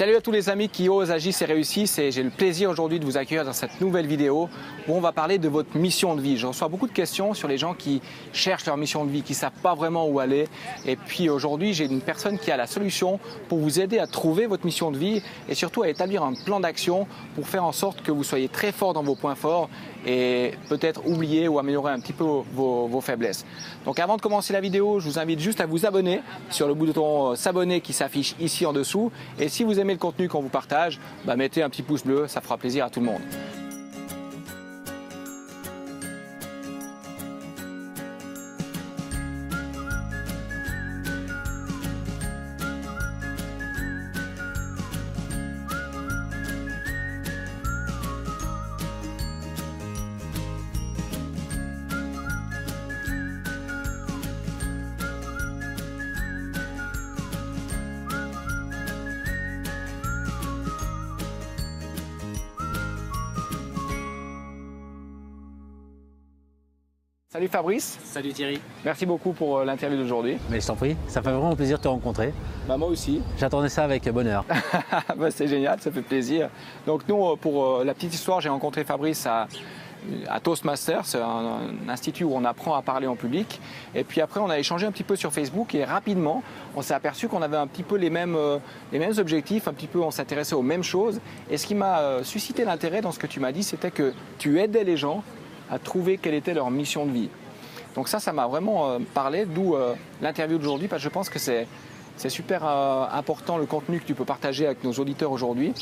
Salut à tous les amis qui osent, agissent et réussissent, et j'ai le plaisir aujourd'hui de vous accueillir dans cette nouvelle vidéo où on va parler de votre mission de vie. Je reçois beaucoup de questions sur les gens qui cherchent leur mission de vie, qui ne savent pas vraiment où aller. Et puis aujourd'hui, j'ai une personne qui a la solution pour vous aider à trouver votre mission de vie et surtout à établir un plan d'action pour faire en sorte que vous soyez très fort dans vos points forts et peut-être oublier ou améliorer un petit peu vos faiblesses. Donc avant de commencer la vidéo, je vous invite juste à vous abonner sur le bouton s'abonner qui s'affiche ici en dessous. Et si vous aimez le contenu qu'on vous partage, mettez un petit pouce bleu, ça fera plaisir à tout le monde. Salut Fabrice. Salut Thierry. Merci beaucoup pour l'interview d'aujourd'hui. Mais je t'en prie, ça fait vraiment plaisir de te rencontrer. Moi aussi. J'attendais ça avec bonheur. C'est génial, ça fait plaisir. Donc nous, pour la petite histoire, j'ai rencontré Fabrice à Toastmasters, c'est un institut où on apprend à parler en public. Et puis après, on a échangé un petit peu sur Facebook et rapidement, on s'est aperçu qu'on avait un petit peu les mêmes objectifs, un petit peu on s'intéressait aux mêmes choses. Et ce qui m'a suscité l'intérêt dans ce que tu m'as dit, c'était que tu aidais les gens à trouver quelle était leur mission de vie. Donc ça m'a vraiment parlé, d'où l'interview d'aujourd'hui, parce que je pense que c'est super important le contenu que tu peux partager avec nos auditeurs aujourd'hui.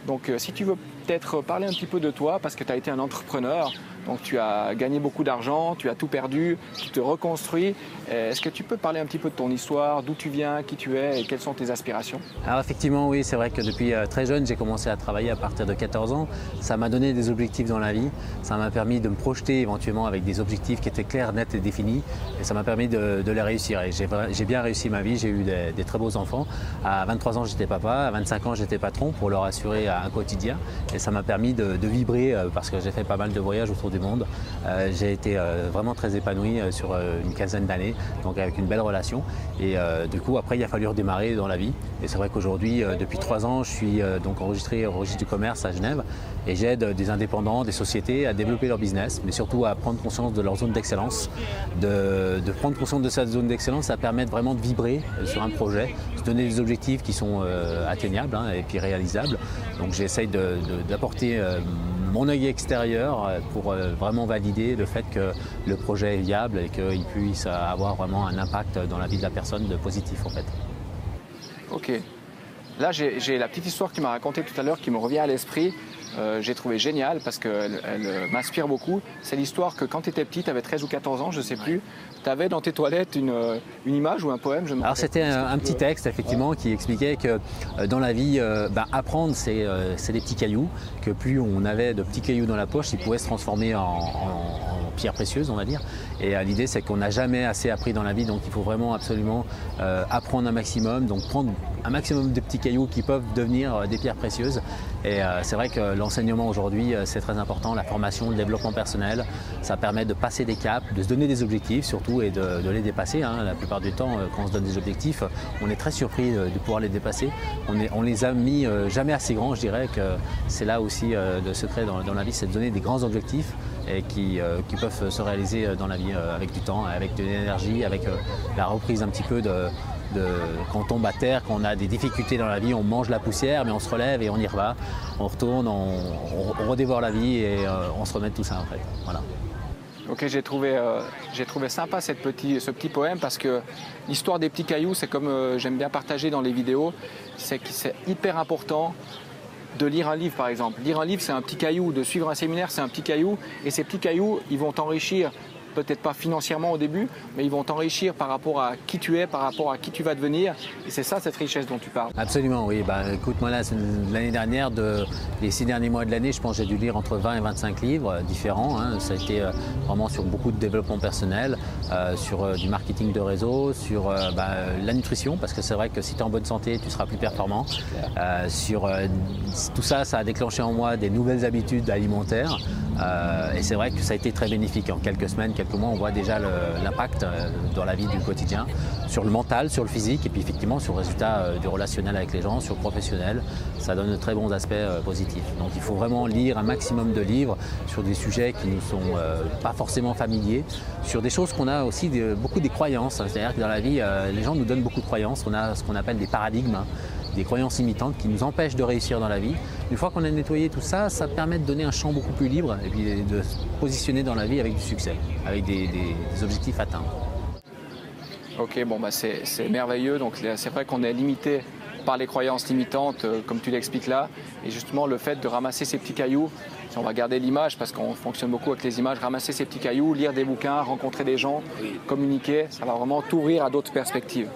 Donc si tu veux peut-être parler un petit peu de toi, parce que tu as été un entrepreneur, donc tu as gagné beaucoup d'argent, tu as tout perdu, tu te reconstruis. Est-ce que tu peux parler un petit peu de ton histoire, d'où tu viens, qui tu es et quelles sont tes aspirations? Alors effectivement, oui, c'est vrai que depuis très jeune, j'ai commencé à travailler à partir de 14 ans. Ça m'a donné des objectifs dans la vie. Ça m'a permis de me projeter éventuellement avec des objectifs qui étaient clairs, nets et définis. Et ça m'a permis de les réussir. Et j'ai bien réussi ma vie. J'ai eu des très beaux enfants. À 23 ans, j'étais papa. À 25 ans, j'étais patron pour leur assurer un quotidien. Et ça m'a permis de vibrer parce que j'ai fait pas mal de voyages autour du monde. J'ai été vraiment très épanoui sur une quinzaine d'années, donc avec une belle relation. Et du coup, après, il a fallu redémarrer dans la vie. Et c'est vrai qu'aujourd'hui, depuis 3 ans, je suis donc enregistré au registre du commerce à Genève et j'aide des indépendants, des sociétés à développer leur business, mais surtout à prendre conscience de leur zone d'excellence. De prendre conscience de cette zone d'excellence, ça permet vraiment de vibrer sur un projet, de se donner des objectifs qui sont atteignables et puis réalisables. Donc j'essaye d'apporter mon œil extérieur pour vraiment valider le fait que le projet est viable et qu'il puisse avoir vraiment un impact dans la vie de la personne de positif en fait. Ok. Là, j'ai la petite histoire que tu m'as racontée tout à l'heure qui me revient à l'esprit. J'ai trouvé génial parce qu'elle m'inspire beaucoup. C'est l'histoire que quand tu étais petit, tu avais 13 ou 14 ans, je ne sais plus, tu avais dans tes toilettes une image ou un poème. Alors c'était un petit texte effectivement qui expliquait que dans la vie, apprendre c'est des petits cailloux, que plus on avait de petits cailloux dans la poche, ils pouvaient se transformer en pierres précieuses on va dire. Et l'idée c'est qu'on n'a jamais assez appris dans la vie, donc il faut vraiment absolument apprendre un maximum, donc prendre un maximum de petits cailloux qui peuvent devenir des pierres précieuses. Et c'est vrai que l'enseignement aujourd'hui c'est très important, la formation, le développement personnel, ça permet de passer des caps, de se donner des objectifs surtout et de les dépasser. La plupart du temps quand on se donne des objectifs, on est très surpris de pouvoir les dépasser. On les a mis jamais assez grands, je dirais que c'est là aussi le secret dans la vie, c'est de donner des grands objectifs et qui peuvent se réaliser dans la vie avec du temps, avec de l'énergie, avec la reprise un petit peu quand on tombe à terre, quand on a des difficultés dans la vie, on mange la poussière mais on se relève et on y va, on retourne, on redévore la vie et on se remet de tout ça après. Voilà. Ok, j'ai trouvé sympa ce petit poème parce que l'histoire des petits cailloux, c'est comme j'aime bien partager dans les vidéos, c'est que c'est hyper important de lire un livre par exemple. Lire un livre, c'est un petit caillou, de suivre un séminaire, c'est un petit caillou, et ces petits cailloux, ils vont t'enrichir. Peut-être pas financièrement au début, mais ils vont t'enrichir par rapport à qui tu es, par rapport à qui tu vas devenir. Et c'est ça, cette richesse dont tu parles. Absolument, oui. Écoute, moi, l'année dernière, les 6 derniers mois de l'année, je pense que j'ai dû lire entre 20 et 25 livres différents. Ça a été vraiment sur beaucoup de développement personnel, sur du marketing de réseau, sur la nutrition, parce que c'est vrai que si tu es en bonne santé, tu seras plus performant. Tout ça, ça a déclenché en moi des nouvelles habitudes alimentaires. Et c'est vrai que ça a été très bénéfique en quelques semaines, quelques mois, on voit déjà l'impact dans la vie du quotidien, sur le mental, sur le physique et puis effectivement sur le résultat du relationnel avec les gens, sur le professionnel. Ça donne de très bons aspects positifs. Donc il faut vraiment lire un maximum de livres sur des sujets qui ne nous sont pas forcément familiers, sur des choses qu'on a aussi beaucoup des croyances. C'est-à-dire que dans la vie, les gens nous donnent beaucoup de croyances. On a ce qu'on appelle des paradigmes, des croyances limitantes qui nous empêchent de réussir dans la vie. Une fois qu'on a nettoyé tout ça, ça permet de donner un champ beaucoup plus libre et puis de se positionner dans la vie avec du succès, avec des objectifs atteints. Ok, bon, c'est merveilleux. Donc c'est vrai qu'on est limité par les croyances limitantes, comme tu l'expliques là. Et justement, le fait de ramasser ces petits cailloux, si on va garder l'image, parce qu'on fonctionne beaucoup avec les images, ramasser ces petits cailloux, lire des bouquins, rencontrer des gens, communiquer, ça va vraiment t'ouvrir à d'autres perspectives.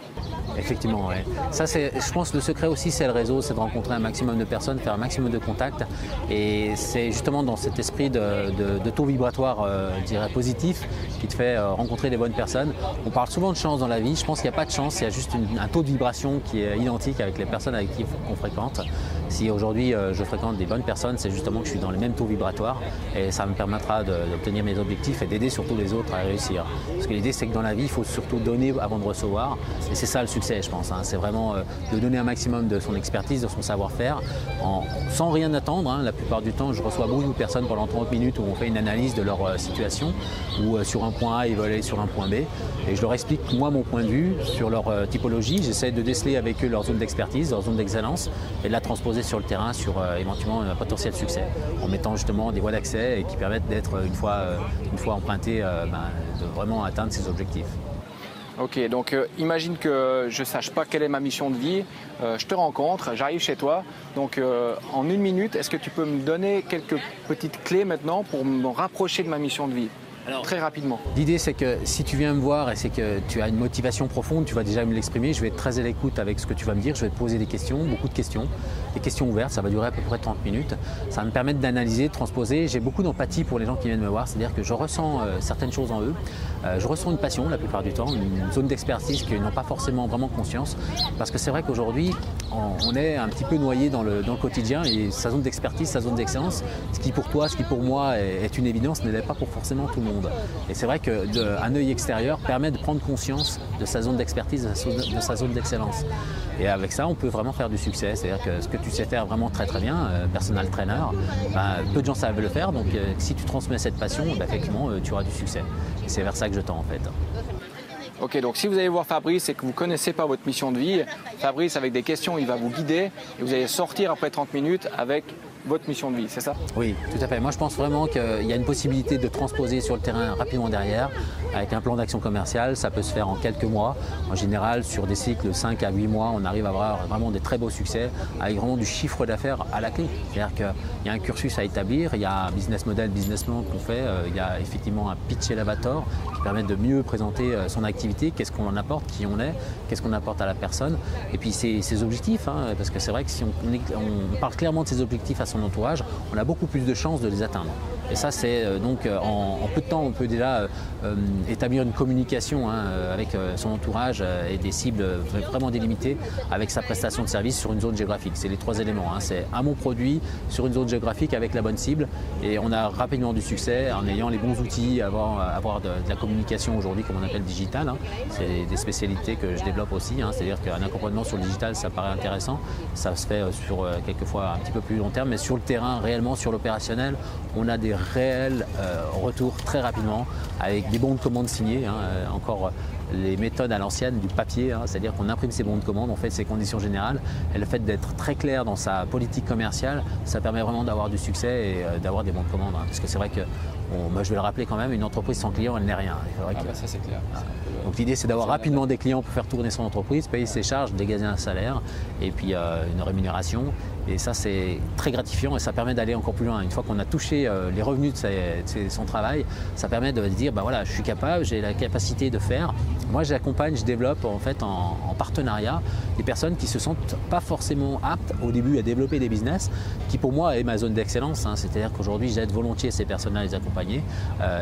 Effectivement, oui. Ça, je pense que le secret aussi, c'est le réseau, c'est de rencontrer un maximum de personnes, faire un maximum de contacts. Et c'est justement dans cet esprit de taux vibratoire, je dirais, positif, qui te fait rencontrer les bonnes personnes. On parle souvent de chance dans la vie. Je pense qu'il n'y a pas de chance, il y a juste un taux de vibration qui est identique avec les personnes avec qui on fréquente. Si aujourd'hui je fréquente des bonnes personnes, c'est justement que je suis dans les mêmes taux vibratoires et ça me permettra d'obtenir mes objectifs et d'aider surtout les autres à réussir. Parce que l'idée, c'est que dans la vie, il faut surtout donner avant de recevoir. Et c'est ça le succès, je pense. C'est vraiment de donner un maximum de son expertise, de son savoir-faire, sans rien attendre. La plupart du temps, je reçois beaucoup de personnes pendant 30 minutes où on fait une analyse de leur situation, où sur un point A, ils veulent aller sur un point B. Et je leur explique, moi, mon point de vue sur leur typologie. J'essaie de déceler avec eux leur zone d'expertise, leur zone d'excellence et de la transposer sur le terrain sur éventuellement un potentiel succès, en mettant justement des voies d'accès et qui permettent d'être, une fois emprunté, de vraiment atteindre ses objectifs. Ok, donc imagine que je ne sache pas quelle est ma mission de vie, je te rencontre, j'arrive chez toi, donc en 1 minute, est-ce que tu peux me donner quelques petites clés maintenant pour me rapprocher de ma mission de vie ? Alors, très rapidement. L'idée, c'est que si tu viens me voir et c'est que tu as une motivation profonde, tu vas déjà me l'exprimer. Je vais être très à l'écoute avec ce que tu vas me dire. Je vais te poser des questions, beaucoup de questions, des questions ouvertes. Ça va durer à peu près 30 minutes. Ça va me permettre d'analyser, de transposer. J'ai beaucoup d'empathie pour les gens qui viennent me voir. C'est-à-dire que je ressens certaines choses en eux. Je ressens une passion la plupart du temps, une zone d'expertise qu'ils n'ont pas forcément vraiment conscience. Parce que c'est vrai qu'aujourd'hui, on est un petit peu noyé dans le quotidien et sa zone d'expertise, sa zone d'excellence, ce qui pour toi, ce qui pour moi est une évidence, ne l'est pas pour forcément tout le monde. Et c'est vrai qu'un œil extérieur permet de prendre conscience de sa zone d'expertise, de sa zone d'excellence. Et avec ça, on peut vraiment faire du succès. C'est-à-dire que ce que tu sais faire vraiment très très bien, personal trainer, peu de gens savent le faire. Donc si tu transmets cette passion, effectivement, tu auras du succès. Et c'est vers ça que je tends en fait. Ok, donc si vous allez voir Fabrice et que vous ne connaissez pas votre mission de vie, Fabrice, avec des questions, il va vous guider et vous allez sortir après 30 minutes avec votre mission de vie, c'est ça ? Oui, tout à fait. Moi, je pense vraiment qu'il y a une possibilité de transposer sur le terrain rapidement derrière. Avec un plan d'action commercial, ça peut se faire en quelques mois. En général, sur des cycles de 5 à 8 mois, on arrive à avoir vraiment des très beaux succès avec vraiment du chiffre d'affaires à la clé. C'est-à-dire qu'il y a un cursus à établir, il y a un business model, business plan qu'on fait, il y a effectivement un pitch elevator qui permet de mieux présenter son activité, qu'est-ce qu'on en apporte, qui on est, qu'est-ce qu'on apporte à la personne. Et puis ses objectifs, parce que c'est vrai que si on parle clairement de ses objectifs à son entourage, on a beaucoup plus de chances de les atteindre. Et ça, c'est donc en peu de temps, on peut déjà établir une communication avec son entourage et des cibles vraiment délimitées avec sa prestation de service sur une zone géographique. C'est les 3 éléments. C'est un bon produit sur une zone géographique avec la bonne cible et on a rapidement du succès en ayant les bons outils, avoir de la communication aujourd'hui comme on appelle digital. C'est des spécialités que je développe aussi. C'est-à-dire qu'un accompagnement sur le digital, ça paraît intéressant. Ça se fait sur quelquefois un petit peu plus long terme, mais sur le terrain, réellement sur l'opérationnel, on a des réels retours très rapidement avec des bons de commande signés. Encore les méthodes à l'ancienne du papier, c'est-à-dire qu'on imprime ses bons de commande, on fait ses conditions générales. Et le fait d'être très clair dans sa politique commerciale, ça permet vraiment d'avoir du succès et d'avoir des bons de commande. Parce que c'est vrai que, moi je vais le rappeler quand même, une entreprise sans client, elle n'est rien. Ça c'est clair. Donc l'idée c'est d'avoir rapidement des clients pour faire tourner son entreprise, payer ses charges, dégager un salaire et puis une rémunération. Et ça c'est très gratifiant et ça permet d'aller encore plus loin. Une fois qu'on a touché les revenus de son travail, ça permet de se dire voilà, je suis capable, j'ai la capacité de faire. Moi j'accompagne, je développe en fait en partenariat des personnes qui se sentent pas forcément aptes au début à développer des business, qui pour moi est ma zone d'excellence. C'est-à-dire qu'aujourd'hui j'aide volontiers ces personnes-là à les accompagner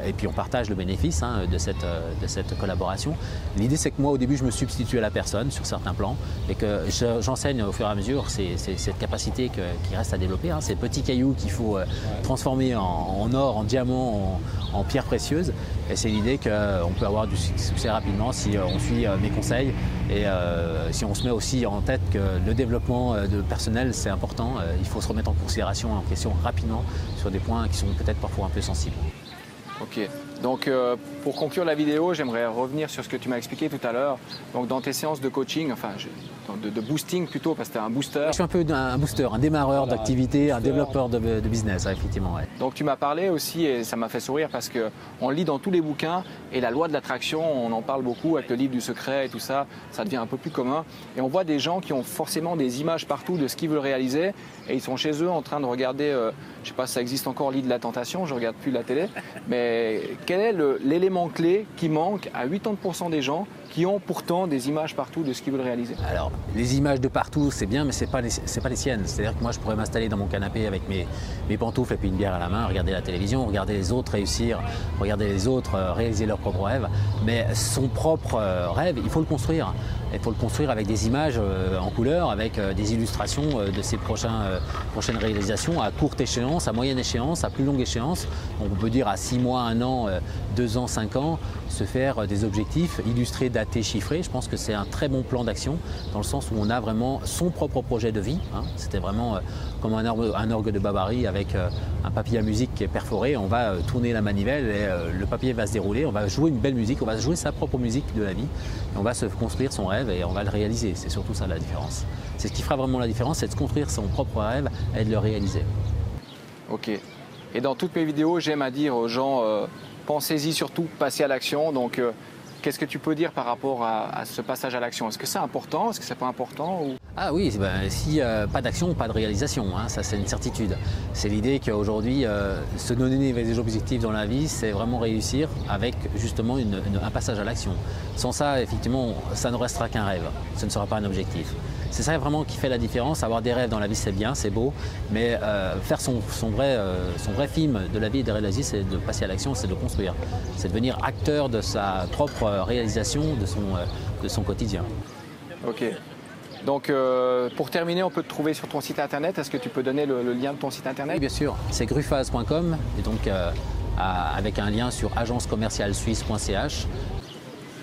et puis on partage le bénéfice de cette collaboration. L'idée c'est que moi au début je me substitue à la personne sur certains plans et que j'enseigne au fur et à mesure cette capacité qualité qui reste à développer, hein, ces petits cailloux qu'il faut transformer en or, en diamant, en pierres précieuses. Et c'est l'idée qu'on peut avoir du succès rapidement si on suit mes conseils et si on se met aussi en tête que le développement de personnel c'est important. Il faut se remettre en question rapidement sur des points qui sont peut-être parfois un peu sensibles. Ok, donc pour conclure la vidéo, j'aimerais revenir sur ce que tu m'as expliqué tout à l'heure. Donc dans tes séances de coaching, enfin de boosting plutôt, parce que tu es un booster. Je suis un peu un booster, un démarreur Voilà, d'activité, un développeur de business, effectivement. Ouais. Donc tu m'as parlé aussi, et ça m'a fait sourire parce qu'on lit dans tous les bouquins, et la loi de l'attraction, on en parle beaucoup avec le livre du secret et tout ça, ça devient un peu plus commun. Et on voit des gens qui ont forcément des images partout de ce qu'ils veulent réaliser, et ils sont chez eux en train de regarder, je sais pas si ça existe encore, l'île de la tentation, je regarde plus la télé, mais quel est l'élément clé qui manque à 80% des gens qui ont pourtant des images partout de ce qu'ils veulent réaliser? Alors, les images de partout, c'est bien, mais ce n'est pas les siennes. C'est-à-dire que moi, je pourrais m'installer dans mon canapé avec mes pantoufles et puis une bière à la main, regarder la télévision, regarder les autres réussir, regarder les autres réaliser leurs propres rêves. Mais son propre rêve, il faut le construire. Il faut le construire avec des images en couleur, avec des illustrations de ses prochaines réalisations à courte échéance, à moyenne échéance, à plus longue échéance. Donc on peut dire à 6 mois, 1 an, 2 ans, 5 ans, se faire des objectifs illustrés, datés, chiffrés. Je pense que c'est un très bon plan d'action dans le sens où on a vraiment son propre projet de vie. Hein. C'était vraiment comme un orgue de Babary avec un papier à musique qui est perforé. On va tourner la manivelle et le papier va se dérouler. On va jouer une belle musique, on va jouer sa propre musique de la vie. Et on va se construire son rêve et on va le réaliser. C'est surtout ça la différence. C'est ce qui fera vraiment la différence, c'est de construire son propre rêve et de le réaliser. Ok. Et dans toutes mes vidéos, j'aime à dire aux gens, pensez-y surtout, passez à l'action. Donc, qu'est-ce que tu peux dire par rapport à ce passage à l'action? Est-ce que c'est important? Est-ce que c'est pas important ou... Ah oui, si pas d'action, pas de réalisation, hein, ça c'est une certitude. C'est l'idée qu'aujourd'hui, se donner des objectifs dans la vie, c'est vraiment réussir avec justement un passage à l'action. Sans ça, effectivement, ça ne restera qu'un rêve, ce ne sera pas un objectif. C'est ça vraiment qui fait la différence. Avoir des rêves dans la vie, c'est bien, c'est beau, mais faire son vrai film de la vie et de réaliser, c'est de passer à l'action, c'est de construire. C'est de devenir acteur de sa propre réalisation, de son quotidien. Ok. Donc, pour terminer, on peut te trouver sur ton site internet. Est-ce que tu peux donner le lien de ton site internet? Oui, bien sûr. C'est gruffaz.com et donc avec un lien sur agencecommercialesuisse.ch.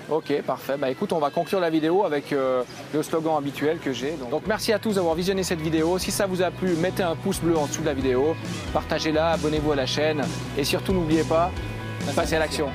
Ok, parfait. Bah, écoute, on va conclure la vidéo avec le slogan habituel que j'ai. Donc, merci à tous d'avoir visionné cette vidéo. Si ça vous a plu, mettez un pouce bleu en dessous de la vidéo. Partagez-la, abonnez-vous à la chaîne. Et surtout, n'oubliez pas, passez à l'action.